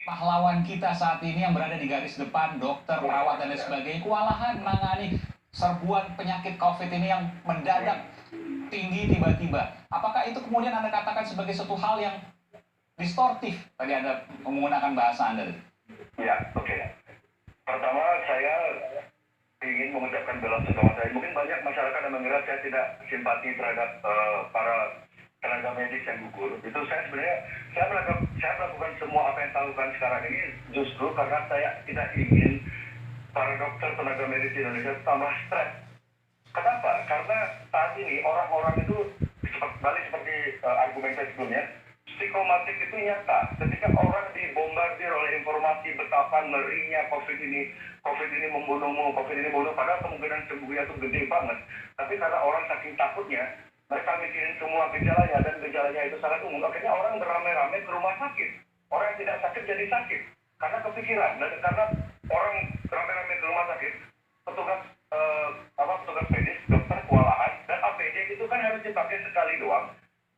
pahlawan kita saat ini yang berada di garis depan, dokter, perawat, dan lain sebagainya, kewalahan menangani serbuan penyakit COVID ini yang mendadak tinggi tiba-tiba. Apakah itu kemudian Anda katakan sebagai suatu hal yang distortif? Tadi Anda menggunakan bahasa Anda. Ya, oke. Pertama, saya ingin mengucapkan bela sungkawa saya. Mungkin banyak masyarakat yang mengira saya tidak simpati terhadap para tenaga medis yang gugur. Itu saya sebenarnya saya melakukan semua apa yang saya lakukan sekarang ini justru karena saya tidak ingin para dokter tenaga medis di Indonesia tambah stres. Kenapa? Karena saat ini orang-orang itu balik seperti argumen saya sebelumnya, psikomatik itu nyata. Ketika orang dibombardir oleh informasi betapa ngerinya COVID ini membunuhmu, COVID ini membunuh, padahal kemungkinan sembuhnya itu gede banget. Tapi karena orang saking takutnya, mereka mikirin semua gejalanya, dan gejalanya itu sangat umum. Akhirnya orang beramai-ramai ke rumah sakit. Orang yang tidak sakit jadi sakit. Karena kepikiran, dan karena orang ramai-ramai ke rumah sakit, petugas petugas medis, dokter kewalahan, dan APD itu kan harus dipakai sekali doang.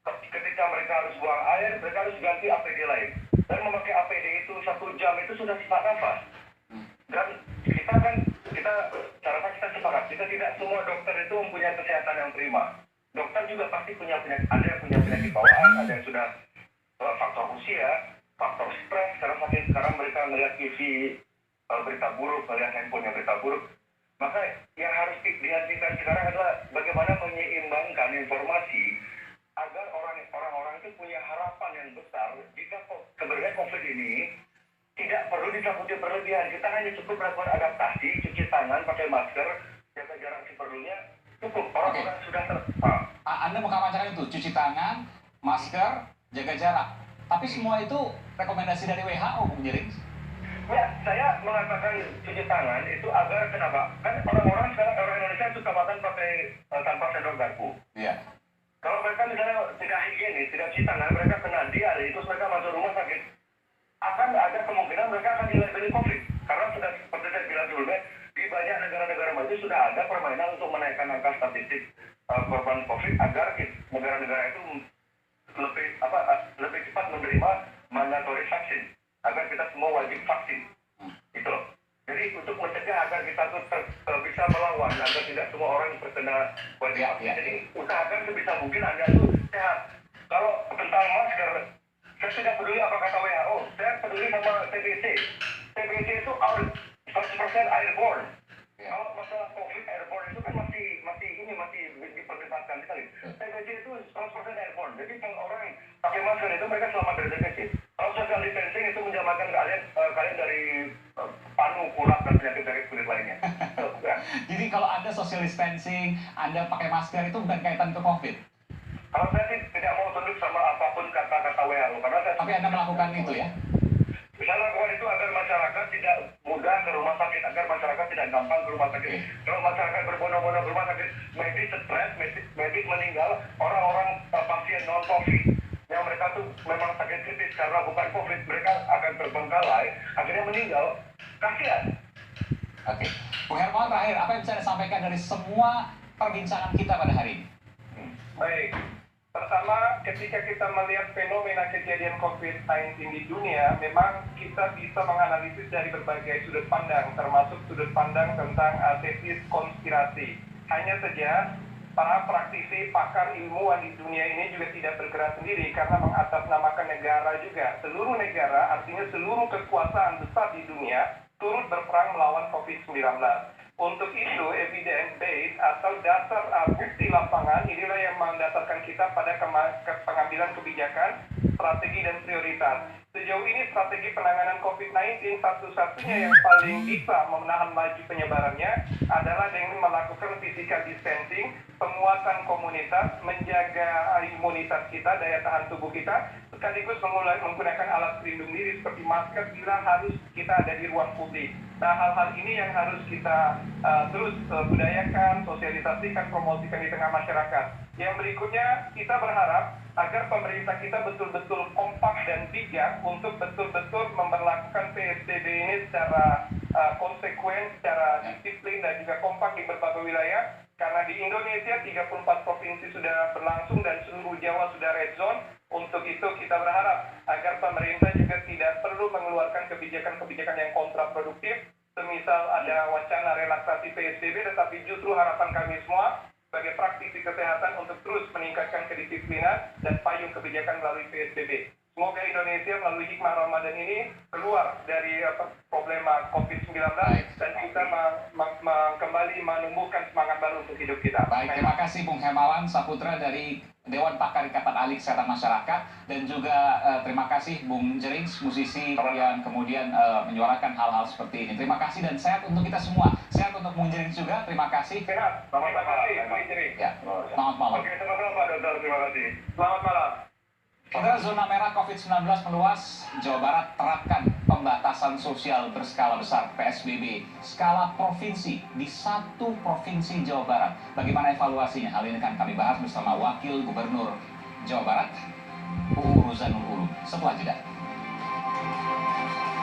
Ketika mereka harus buang air, mereka harus ganti APD lain. Dan memakai APD itu 1 jam itu sudah sesak nafas. Dan kita sepakat, kita tidak semua dokter itu mempunyai kesehatan yang prima. Dokter juga pasti punya penyakit, ada yang punya penyakit bawaan, ada yang sudah faktor usia, faktor stres, sekarang mereka melihat TV berita buruk, melihat handphonenya berita buruk. Maka yang harus dihentikan sekarang adalah bagaimana menyeimbangkan informasi agar orang-orang itu punya harapan yang besar jika sebenarnya COVID ini tidak perlu ditakuti berlebihan. Kita hanya cukup melakukan adaptasi, cuci tangan, pakai masker, jaga jarak seperlunya, cukup. Orang-orang sudah Anda mengkampanyekan itu, cuci tangan, masker, jaga jarak. Tapi semua itu rekomendasi dari WHO, Bung Jering. Ya, saya mengatakan cuci tangan itu agar kenapa? Kan orang-orang sekarang, orang Indonesia suka makan pakai tanpa sendok garpu. Iya. Kalau mereka misalnya tidak higienis, tidak cuci tangan, mereka kena diare, terus mereka masuk rumah sakit, akan ada kemungkinan mereka akan dilabeli COVID. Karena sudah seperti saya bilang sebelumnya, di banyak negara-negara maju sudah ada permainan untuk menaikkan angka statistik korban COVID agar negara-negara itu lebih cepat menerima mandatory vaksin, agar kita semua wajib vaksin. Itu loh. Jadi untuk mencegah agar kita tuh bisa melawan, agar tidak semua orang terkena wajib vaksin. Jadi usahakan sebisa mungkin Anda tuh sehat. Kalau tentang masker, saya tidak peduli apa kata WHO, saya peduli sama TBC. TBC itu 100% airborne. Kalau masalah COVID airborne itu kan masih diperdebatkan sekali. TBC itu 100% airborne. Jadi kalau orang pakai masker itu mereka selamat dari TBC. Kalau social distancing itu menjamankan kalian dari panu, kulak, dan penyakit kulit lainnya. Jadi kalau Anda social distancing, Anda pakai masker itu bukan kaitan ke COVID? Kalau saya sih tidak mau tunduk sama apapun kata-kata WHO, karena tapi Anda melakukan itu ya? Saya lakukan itu agar masyarakat tidak mudah ke rumah sakit, agar masyarakat tidak gampang ke rumah sakit. Kalau masyarakat berbondong-bondong ke rumah sakit, medis stres, medis meninggal, orang-orang pasien non-COVID yang mereka tuh memang sakit kritis karena bukan COVID, mereka akan terbengkalai, akhirnya meninggal. Kasihan. Oke, Bung Hermawan, terakhir, apa yang bisa Anda sampaikan dari semua perbincangan kita pada hari ini? Baik. Pertama, ketika kita melihat fenomena kejadian COVID-19 di dunia, memang kita bisa menganalisis dari berbagai sudut pandang, termasuk sudut pandang tentang tesis konspirasi. Hanya saja, para praktisi, pakar ilmuwan di dunia ini juga tidak bergerak sendiri karena mengatasnamakan negara juga. Seluruh negara, artinya seluruh kekuasaan besar di dunia, turut berperang melawan COVID-19. Untuk itu, evidence base atau dasar bukti lapangan inilah yang mendasarkan kita pada pengambilan kebijakan, strategi, dan prioritas. Sejauh ini strategi penanganan COVID-19 satu-satunya yang paling bisa menahan laju penyebarannya adalah dengan melakukan physical distancing, penguatan komunitas, menjaga imunitas kita, daya tahan tubuh kita, sekaligus menggunakan alat pelindung diri seperti masker bila harus kita ada di ruang publik. Nah, hal-hal ini yang harus kita terus budayakan, sosialisasikan, promosikan di tengah masyarakat. Yang berikutnya, kita berharap agar pemerintah kita betul-betul kompak dan bijak untuk betul-betul memperlakukan PSBB ini secara konsekuen, secara disiplin, dan juga kompak di berbagai wilayah. Karena di Indonesia 34 provinsi sudah berlangsung dan seluruh Jawa sudah red zone. Untuk itu kita berharap agar pemerintah juga tidak perlu justru mengeluarkan kebijakan-kebijakan yang kontraproduktif, semisal ada wacana relaksasi PSBB, tetapi justru harapan kami semua sebagai praktisi kesehatan untuk terus meningkatkan kedisiplinan dan payung kebijakan melalui PSBB. Semoga Indonesia melalui hikmah Ramadan ini keluar dari problema COVID-19 dan kita kembali menumbuhkan semangat baru untuk hidup kita. Baik, terima kasih Bung Hermawan Saputra dari Dewan Pakar Ikatan Ahli Kesehatan Masyarakat, dan juga terima kasih Bung Jerings, musisi yang kemudian menyuarakan hal-hal seperti ini. Terima kasih dan sehat untuk kita semua. Sehat untuk Bung Jerings juga, terima kasih. Sehat, terima kasih Bung Jerings. Ya, selamat malam. Oke, sama-sama Pak Dokter, terima kasih. Selamat malam. Saudara, zona merah COVID-19 meluas. Jawa Barat terapkan pembatasan sosial berskala besar (PSBB) skala provinsi di 1 provinsi Jawa Barat. Bagaimana evaluasinya? Hal ini akan kami bahas bersama Wakil Gubernur Jawa Barat, UU Ruzanul Ulum, setelah jeda.